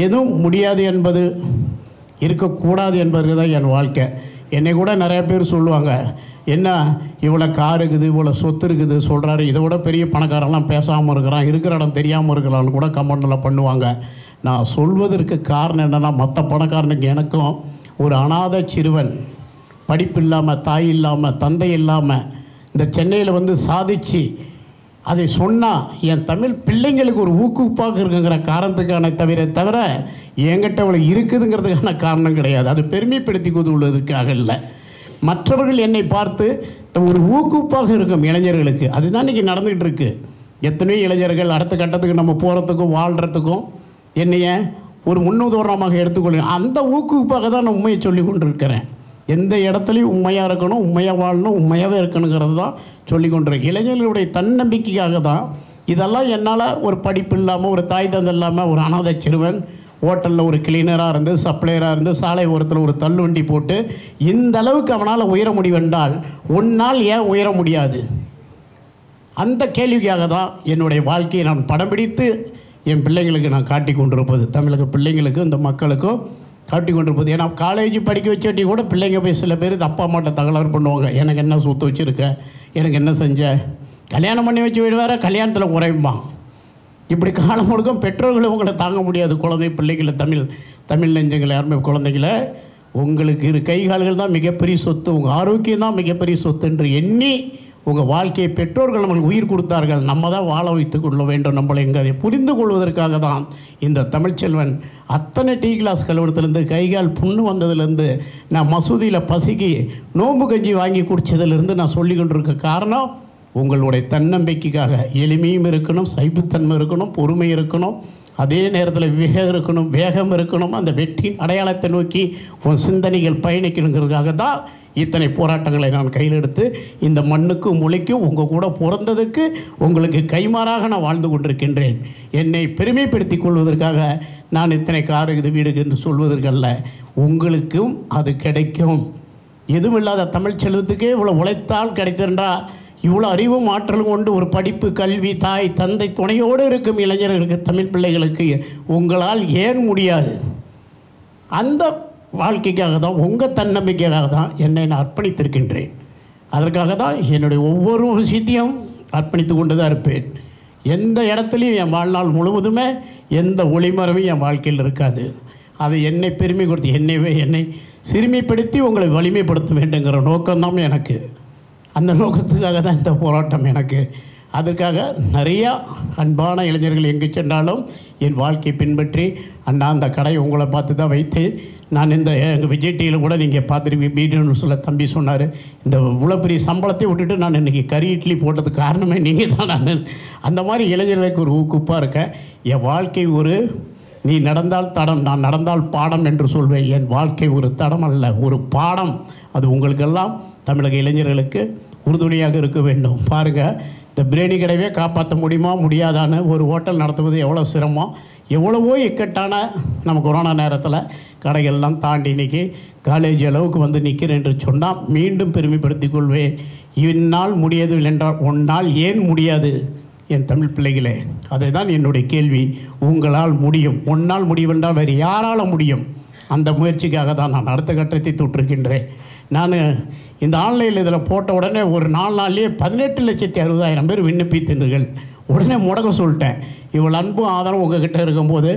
எதுவும் முடியாது என்பது இருக்கக்கூடாது என்பது தான் என் வாழ்க்கை. என்னை கூட நிறைய பேர் சொல்லுவாங்க, என்ன இவ்வளோ கார் இருக்குது, இவ்வளோ சொத்து இருக்குது சொல்கிறாரு, இதை விட பெரிய பணக்காரெல்லாம் பேசாமல் இருக்கிறான், இருக்கிற இடம் தெரியாமல் இருக்கிறான்னு கூட கமெண்டில் பண்ணுவாங்க. நான் சொல்வதற்கு காரணம் என்னென்னா, மற்ற பணக்காரனுக்கு எனக்கும் ஒரு அனாதை சிறுவன், படிப்பு இல்லாமல், தாய் இல்லாமல், தந்தை இல்லாமல் இந்த சென்னையில் வந்து சாதித்து அதை சொன்னால் என் தமிழ் பிள்ளைங்களுக்கு ஒரு ஊக்குவிப்பாக இருக்குங்கிற காரணத்துக்கான தவிர என்கிட்ட அவ்வளோ இருக்குதுங்கிறதுக்கான காரணம் கிடையாது. அது பெருமைப்படுத்தி கொள்வதற்காக இல்லை. மற்றவர்கள் என்னை பார்த்து ஒரு ஊக்குவிப்பாக இருக்கும் இளைஞர்களுக்கு. அதுதான் இன்றைக்கி நடந்துக்கிட்டு இருக்குது. எத்தனையோ இளைஞர்கள் அடுத்த கட்டத்துக்கு நம்ம போகிறதுக்கும் வாழ்கிறதுக்கும் என்னைய ஒரு முன்னுதாரணமாக எடுத்துக்கொள்ளுங்க. அந்த ஊக்குவிப்பாக தான் நான் உண்மையை சொல்லி கொண்டிருக்கிறேன். எந்த இடத்துலையும் உண்மையாக இருக்கணும், உண்மையாக வாழணும், உண்மையாகவே இருக்கணுங்கிறது தான் சொல்லி கொண்டிருக்கேன். இளைஞர்களுடைய தன்னம்பிக்கைக்காக தான் இதெல்லாம். என்னால் ஒரு படிப்பு இல்லாமல், ஒரு தாய் தந்தை இல்லாமல், ஒரு அனாதை சிறுவன் ஹோட்டலில் ஒரு கிளீனராக இருந்து, சப்ளையராக இருந்து, சாலை ஓரத்தில் ஒரு தள்ளுவண்டி போட்டு இந்த அளவுக்கு அவனால் உயர முடிவென்றால் உன்னால் ஏன் உயர முடியாது? அந்த கேள்விக்காக தான் என்னுடைய வாழ்க்கையை நான் படம் பிடித்து என் பிள்ளைங்களுக்கு நான் காட்டி கொண்டிருப்பது, தமிழக பிள்ளைங்களுக்கும் இந்த மக்களுக்கும் காட்டி கொண்டிருப்பது. ஏன்னா காலேஜ் படிக்க வச்சாட்டி கூட பிள்ளைங்க போய் சில பேர் அப்பா அம்மாட்ட தகராறு பண்ணுவாங்க. எனக்கு என்ன சொத்து வச்சுருக்க, எனக்கு என்ன செஞ்ச, கல்யாணம் பண்ணி வச்சு விடுவார, கல்யாணத்தில் குறையும்பான். இப்படி காலம் முழுக்கும் பெற்றோர்களும் உங்களை தாங்க முடியாது. குழந்தை பிள்ளைகளை, தமிழ் நெஞ்சங்களை, யாருமே குழந்தைகளை, உங்களுக்கு இரு கை கால்கள் தான் மிகப்பெரிய சொத்து, உங்கள் ஆரோக்கியம் தான் மிகப்பெரிய சொத்து என்று எண்ணி உங்கள் வாழ்க்கையை பெற்றோர்கள் நம்மளுக்கு உயிர் கொடுத்தார்கள். நம்ம தான் வாழ வைத்து கொள்ள வேண்டும் நம்மளை எங்களை புரிந்து கொள்வதற்காக தான் இந்த தமிழ்ச்செல்வன் அத்தனை டீ கிளாஸ் கழுவுறதுலேருந்து, கைகால் புண்ணு வந்ததுலேருந்து, நான் மசூதியில் பசிக்கு நோம்பு கஞ்சி வாங்கி குடித்ததுலேருந்து நான் சொல்லி கொண்டிருக்க காரணம் உங்களுடைய தன்னம்பிக்கைக்காக. எளிமையும் இருக்கணும், சைப்புத்தன்மை இருக்கணும், பொறுமை இருக்கணும், அதே நேரத்தில் வேகம் இருக்கணும். அந்த வெற்றியின் அடையாளத்தை நோக்கி உன் சிந்தனைகள் பயணிக்கணுங்கிறதுக்காக தான் இத்தனை போராட்டங்களை நான் கையில் எடுத்து இந்த மண்ணுக்கும் மொழிக்கும் உங்கள் கூட பிறந்ததுக்கு உங்களுக்கு கைமாறாக நான் வாழ்ந்து கொண்டிருக்கின்றேன். என்னை பெருமைப்படுத்தி கொள்வதற்காக நான் இத்தனை காரு இது வீடுக்கு என்று சொல்வதற்கல்ல. உங்களுக்கும் அது கிடைக்கும். எதுவும் இல்லாத தமிழ் செல்வத்துக்கே இவ்வளோ உழைத்தால் கிடைத்திருந்தா, இவ்வளோ அறிவும் ஆற்றலும் கொண்டு ஒரு படிப்பு, கல்வி, தாய் தந்தை துணையோடு இருக்கும் இளைஞர்களுக்கு, தமிழ் பிள்ளைகளுக்கு உங்களால் ஏன் முடியாது? அந்த வாழ்க்கைக்காக தான், உங்கள் தன்னம்பிக்கைக்காக தான் என்னை நான் அர்ப்பணித்திருக்கின்றேன். அதற்காக தான் என்னுடைய ஒவ்வொரு விஷயத்தையும் அர்ப்பணித்து கொண்டு தான் இருப்பேன். எந்த இடத்துலையும் என் வாழ்நாள் முழுவதுமே எந்த ஒளிமறைவும் என் வாழ்க்கையில் இருக்காது. அதை என்னை பெருமை கொடுத்து என்னை சிறுமைப்படுத்தி உங்களை வலிமைப்படுத்த வேண்டுங்கிற நோக்கம்தான் எனக்கு. அந்த நோக்கத்துக்காக தான் இந்த போராட்டம் எனக்கு. அதற்காக நிறையா அன்பான இளைஞர்கள் எங்கு சென்றாலும் என் வாழ்க்கையை பின்பற்றி, அண்ணா அந்த கடை உங்களை பார்த்து தான் வைத்து நான் இந்த எங்கள் விஜய் டிவியில் கூட நீங்கள் பார்த்துருவீங்க, பீடின்னு சொல்ல தம்பி சொன்னார், இந்த இவ்வளோ பெரிய சம்பளத்தை விட்டுட்டு நான் இன்றைக்கி கறி இட்லி போட்டதுக்கு காரணமே நீங்கள் தான். நான் அந்த மாதிரி இளைஞர்களுக்கு ஒரு ஊக்குப்பாக இருக்கேன். என் வாழ்க்கை ஒரு நீ நடந்தால் தடம், நான் நடந்தால் பாடம் என்று சொல்வேன். என் வாழ்க்கை ஒரு தடம் அல்ல, ஒரு பாடம். அது உங்களுக்கெல்லாம் தமிழக இளைஞர்களுக்கு உறுதுணையாக இருக்க வேண்டும். பாருங்கள், இந்த பிரியாணி கடையே காப்பாற்ற முடியுமா முடியாதான்னு ஒரு ஹோட்டல் நடத்துவது எவ்வளோ சிரமம், எவ்வளவோ இக்கட்டான நம்ம கொரோனா நேரத்தில் கடைகள்லாம் தாண்டி இன்றைக்கி காலேஜ் அளவுக்கு வந்து நிற்கிறேன் என்று சொன்னால் மீண்டும் பெருமைப்படுத்திக் கொள்வேன். இந்நாள் முடியவில்லை என்றால் உன்னால் ஏன் முடியாது? என் தமிழ் பிள்ளைகளே, அதை தான் என்னுடைய கேள்வி. உங்களால் முடியும். உன்னால் முடிவென்றால் வேறு யாரால் முடியும்? அந்த முயற்சிக்காக தான் நான் அடுத்த கட்டத்தை தொட்டிருக்கின்றேன். நான் இந்த ஆன்லைனில் இதில் போட்ட உடனே ஒரு 4 நாள்லேயே 18,60,000 பேர் விண்ணப்பித்தீர்கள். உடனே முடக்க சொல்லிட்டேன். இவ்வளோ அன்பும் ஆதரவும் உங்ககிட்ட இருக்கும்போது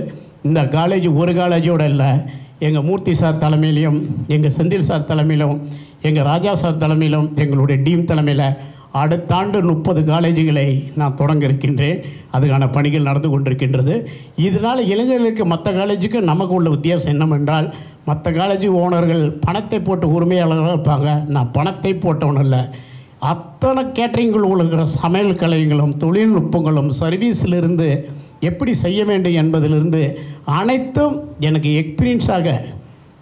இந்த காலேஜ் ஒரு காலேஜோடு இல்லை, எங்கள் மூர்த்தி சார் தலைமையிலையும், எங்கள் செந்தில் சார் தலைமையிலும், எங்கள் ராஜா சார் தலைமையிலும், எங்களுடைய டீம் தலைமையில் அடுத்த ஆண்டு 30 காலேஜுகளை நான் தொடங்க இருக்கின்றேன். அதுக்கான பணிகள் நடந்து கொண்டிருக்கின்றது. இதனால் இளைஞர்களுக்கு மற்ற காலேஜுக்கு நமக்கு உள்ள வித்தியாசம் என்னவென்றால், மற்ற காலேஜ் ஓனர்கள் பணத்தை போட்டு உரிமையாளர்களாக இருப்பாங்க. நான் பணத்தை போட்டவன் இல்லை. அத்தனை கேட்டரிங்குள் இருக்கிற சமையல் கலைகளும், தொழில்நுட்பங்களும், சர்வீஸிலிருந்து எப்படி செய்ய வேண்டும் என்பதிலிருந்து அனைத்தும் எனக்கு எக்ஸ்பீரியன்ஸாக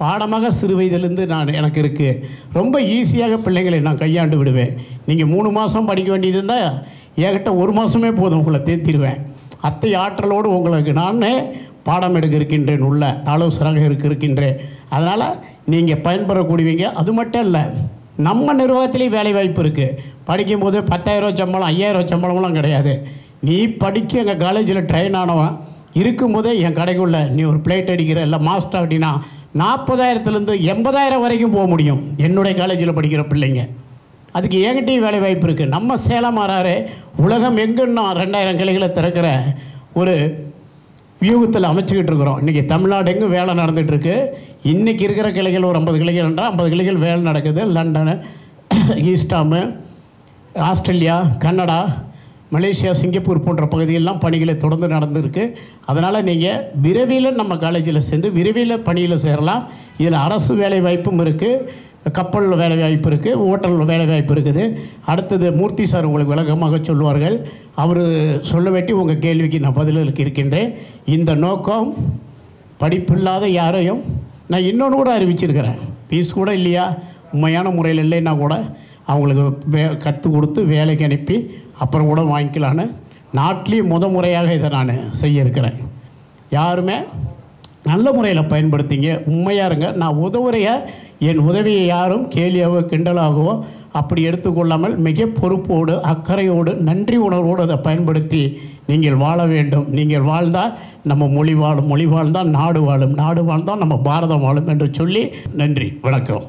பாடமாக சிறு வயதிலிருந்து எனக்கு இருக்குது. ரொம்ப ஈஸியாக பிள்ளைங்களை நான் கையாண்டு விடுவேன். நீங்கள் 3 மாதம் படிக்க வேண்டியது இருந்தால் என்கிட்ட 1 மாதமே போதும், உங்களை தேர்த்திடுவேன். அத்தை ஆற்றலோடு உங்களுக்கு நானே பாடம் எடுக்க இருக்கின்றேன், உள்ள ஆலோசனையாக இருக்கின்றேன். அதனால் நீங்கள் பயன்பெறக்கூடியவங்க. அது மட்டும் இல்லை, நம்ம நிர்வாகத்திலேயும் வேலை வாய்ப்பு இருக்குது. படிக்கும்போது 10,000 சம்பளம் 5,000 சம்பளம்லாம் கிடையாது. நீ படிக்க எங்கள் காலேஜில் ட்ரெயின் ஆனவன் இருக்கும்போதே என் கடைக்குள்ள நீ ஒரு பிளேட் அடிக்கிற இல்லை மாஸ்டர் அப்படின்னா 40,000லேருந்து 80,000 வரைக்கும் போக முடியும் என்னுடைய காலேஜில் படிக்கிற பிள்ளைங்க. அதுக்கு என்கிட்டையும் வேலை வாய்ப்பு இருக்குது. நம்ம சேலம் மாறாரு உலகம் எங்குன்னா 2,000 கிளைகளை திறக்கிற ஒரு வியூகத்தில் அமைச்சிக்கிட்டு இருக்கிறோம். இன்றைக்கி தமிழ்நாடு எங்கும் வேலை நடந்துகிட்ருக்கு. இன்றைக்கி இருக்கிற கிளைகள் ஒரு 50 கிளைகள் என்றால் 50 கிளைகள் வேலை நடக்குது. London, East Ham, Australia, Canada, Malaysia, Singapore போன்ற பகுதியெல்லாம் பணிகளை தொடர்ந்து நடந்துருக்கு. அதனால் நீங்கள் விரைவில் நம்ம காலேஜில் சேர்ந்து விரைவில் பணியில் சேரலாம். இதில் அரசு வேலை வாய்ப்பும் இருக்குது, கப்பலில் வேலை வாய்ப்பு இருக்குது, ஹோட்டலில் வேலை வாய்ப்பு இருக்குது. அடுத்தது மூர்த்தி சார் உங்களுக்கு விளக்கமாக சொல்லுவார்கள். அவர் சொல்ல வேண்டி உங்கள் கேள்விக்கு நான் பதிலுக்கு இருக்கின்றேன். இந்த நோக்கம் படிப்பில்லாத யாரையும் நான் இன்னொன்று கூட அறிவிச்சிருக்கிறேன். ஃபீஸ் கூட இல்லையா, உண்மையான முறையில் இல்லைன்னா கூட அவங்களுக்கு கற்றுக் கொடுத்து வேலைக்கு அனுப்பி அப்புறம் கூட வாங்கிக்கலான்னு நாட்டிலேயும் முறையாக இதை நான் செய்ய இருக்கிறேன். யாருமே நல்ல முறையில் பயன்படுத்திங்க, உண்மையாக இருங்க. நான் உதவுறைய என் உதவியை யாரும் கேலியாவோ கிண்டலாகவோ அப்படி எடுத்துக்கொள்ளாமல் மிக பொறுப்போடு அக்கறையோடு நன்றி உணர்வோடு அதை பயன்படுத்தி நீங்கள் வாழ வேண்டும். நீங்கள் வாழ்ந்தால் நம்ம மொழி வாழும், மொழி வாழ்ந்தால் நாடு வாழும், நாடு வாழ்ந்தால் நம்ம பாரதம் வாழும் என்று சொல்லி நன்றி, வணக்கம்.